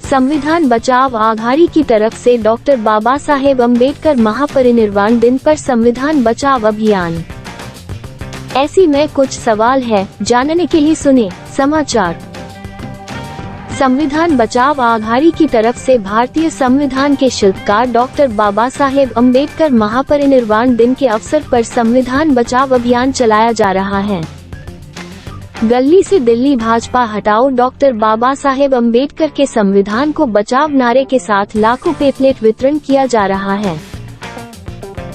संविधान बचाव आघाड़ी की तरफ से डॉक्टर बाबा साहेब अम्बेडकर महापरिनिर्वाण दिन पर संविधान बचाव अभियान। ऐसी में कुछ सवाल है, जानने के लिए सुने समाचार। संविधान बचाव आघाड़ी की तरफ से भारतीय संविधान के शिल्पकार डॉक्टर बाबा साहेब अम्बेडकर महापरिनिर्वाण दिन के अवसर पर संविधान बचाव अभियान चलाया जा रहा है। गली से दिल्ली भाजपा हटाओ डॉक्टर बाबा साहेब अम्बेडकर के संविधान को बचाव नारे के साथ लाखों पेपलेट वितरण किया जा रहा है।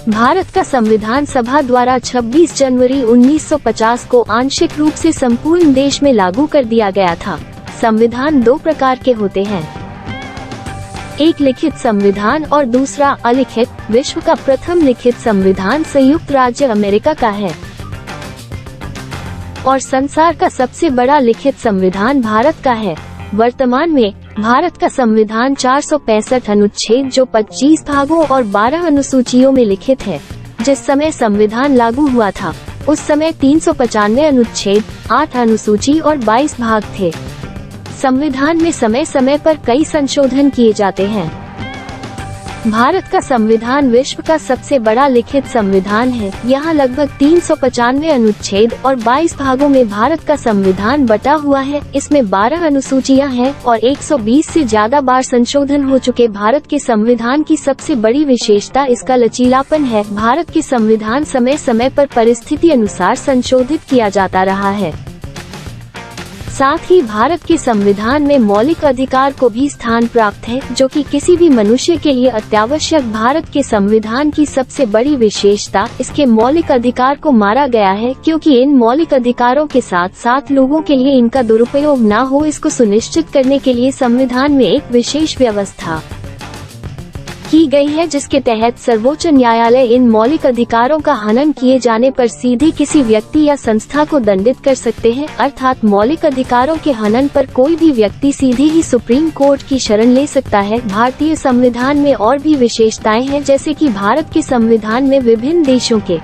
भारत का संविधान सभा द्वारा 26 जनवरी 1950 को आंशिक रूप से संपूर्ण देश में लागू कर दिया गया था। संविधान दो प्रकार के होते हैं, एक लिखित संविधान और दूसरा अलिखित। विश्व का प्रथम लिखित संविधान संयुक्त राज्य अमेरिका का है और संसार का सबसे बड़ा लिखित संविधान भारत का है। वर्तमान में भारत का संविधान 465 अनुच्छेद जो 25 भागों और 12 अनुसूचियों में लिखित है। जिस समय संविधान लागू हुआ था उस समय 395 अनुच्छेद, 8 अनुसूची और 22 भाग थे। संविधान में समय समय पर कई संशोधन किए जाते हैं। भारत का संविधान विश्व का सबसे बड़ा लिखित संविधान है। यहाँ लगभग 395 अनुच्छेद और 22 भागों में भारत का संविधान बटा हुआ है। इसमें 12 अनुसूचियां हैं और 120 से ज्यादा बार संशोधन हो चुके। भारत के संविधान की सबसे बड़ी विशेषता इसका लचीलापन है। भारत के संविधान समय समय पर परिस्थिति अनुसार संशोधित किया जाता रहा है। साथ ही भारत के संविधान में मौलिक अधिकार को भी स्थान प्राप्त है, जो कि किसी भी मनुष्य के लिए अत्यावश्यक। भारत के संविधान की सबसे बड़ी विशेषता इसके मौलिक अधिकार को मारा गया है, क्योंकि इन मौलिक अधिकारों के साथ साथ लोगों के लिए इनका दुरुपयोग न हो, इसको सुनिश्चित करने के लिए संविधान में एक विशेष व्यवस्था की गई है, जिसके तहत सर्वोच्च न्यायालय इन मौलिक अधिकारों का हनन किए जाने पर सीधे किसी व्यक्ति या संस्था को दंडित कर सकते हैं। अर्थात मौलिक अधिकारों के हनन पर कोई भी व्यक्ति सीधे ही सुप्रीम कोर्ट की शरण ले सकता है। भारतीय संविधान में और भी विशेषताएं हैं, जैसे कि भारत के संविधान में विभिन्न देशों के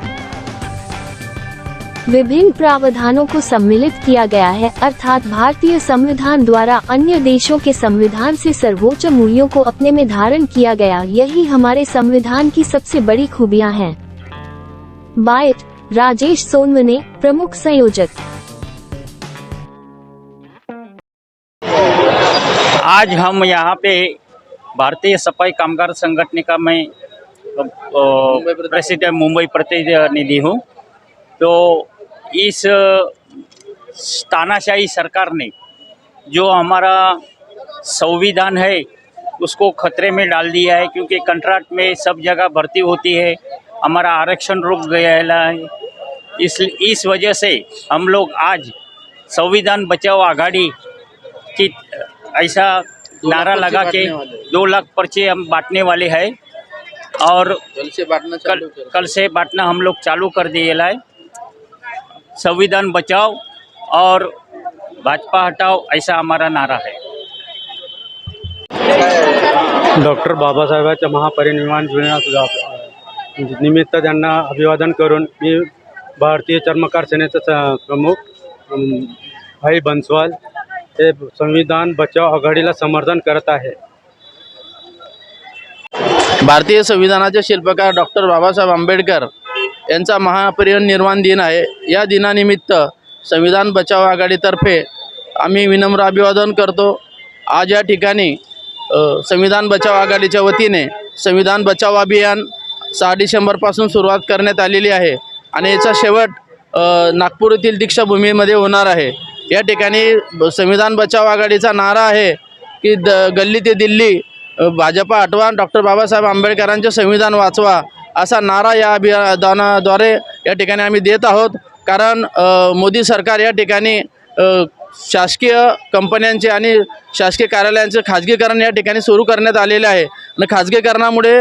विभिन्न प्रावधानों को सम्मिलित किया गया है। अर्थात भारतीय संविधान द्वारा अन्य देशों के संविधान से सर्वोच्च मूल्यों को अपने में धारण किया गया। यही हमारे संविधान की सबसे बड़ी खूबियां हैं। बाइट राजेश सोनवने, प्रमुख संयोजक। आज हम यहाँ पे भारतीय सफाई कामगार संगठन का मैं प्रेसिडेंट मुंबई प्रतिनिधि हूँ। तो इस तानाशाही सरकार ने जो हमारा संविधान है उसको खतरे में डाल दिया है, क्योंकि कॉन्ट्रैक्ट में सब जगह भर्ती होती है, हमारा आरक्षण रुक गया है। इस वजह से हम लोग आज संविधान बचाओ आघाड़ी की ऐसा नारा लगा के 2 लाख पर्चे हम बांटने वाले हैं और कल से बांटना हम लोग चालू कर दिए है। संविधान बचाओ और भाजपा हटाओ, ऐसा हमारा नारा है। डॉक्टर बाबासाहेबांच्या महापरिनिर्वाण निमित्त त्यांना अभिवादन करून मी भारतीय चर्मकार सेनेचा प्रमुख भाई बन्सवाल हे संविधान बचाव आघाडीला समर्थन करत आहे। भारतीय संविधानाचे शिल्पकार डॉक्टर बाबासाहेब आंबेडकर यांचा महापरिनिर्वाण दिन आहे। या दिनानिमित्त संविधान बचाव आघाडीतर्फे आम्ही विनम्र अभिवादन करतो। आज या ठिकाणी संविधान बचाव आघाडीच्या वतीने संविधान बचाव अभियान 6 डिसेंबरपासून सुरुवात करण्यात आलेली आहे आणि याचा शेवट नागपूर येथील दीक्षाभूमीमध्ये होणार आहे। या ठिकाणी संविधान बचाव आघाडीचा नारा आहे की गल्ली ते दिल्ली भाजपा हटवा, डॉक्टर बाबासाहेब आंबेडकरांचे संविधान वाचवा, असा नारा या अभियानाद्वारे या ठिकाणी आम्ही देत आहोत। कारण मोदी सरकार या ठिकाणी शासकीय कंपन्यांचे आणि शासकीय कार्यालयांचे खाजगीकरण या ठिकाणी सुरू करण्यात आलेले आहे आणि खाजगीकरणामुळे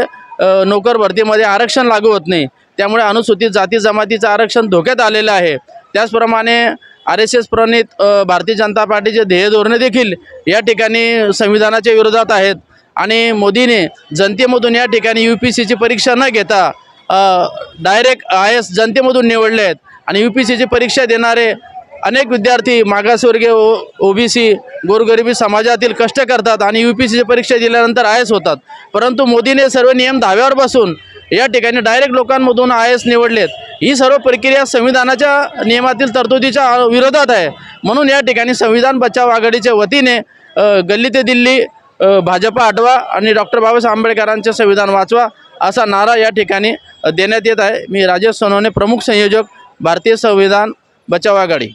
नोकर भरतीमध्ये आरक्षण लागू होत नाही, त्यामुळे अनुसूचित जाती जमातीचं आरक्षण धोक्यात आलेलं आहे। त्याचप्रमाणे RSS प्रणित भारतीय जनता पार्टीचे ध्येय धोरणे देखील या ठिकाणी संविधानाच्या विरोधात आहेत आणि मोदीने जनतेमधून या ठिकाणी UPSCची परीक्षा न घेता डायरेक्ट IAS जनतेमधून निवडले आहेत आणि UPSCची परीक्षा देणारे अनेक विद्यार्थी मागासवर्गीय ओबीसी गोरगरिबी समाजातील कष्ट करतात आणि UPSCची परीक्षा दिल्यानंतर IAS होतात, परंतु मोदीने सर्व नियम धाब्यावर बसून या ठिकाणी डायरेक्ट लोकांमधून IAS निवडलेत। ही सर्व प्रक्रिया संविधानाच्या नियमातील तरतुदीच्या विरोधात आहे। म्हणून या ठिकाणी संविधान बचाव आघाडीच्या वतीने गल्ली ते दिल्ली भाजपा हटवा आणि डॉक्टर बाबासाहेब आंबेडकरांचे संविधान वाचवा असा नारा या ठिकाणी देण्यात येत आहे। मी राजेश सोनवणे, प्रमुख संयोजक, भारतीय संविधान बचाव आघाडी।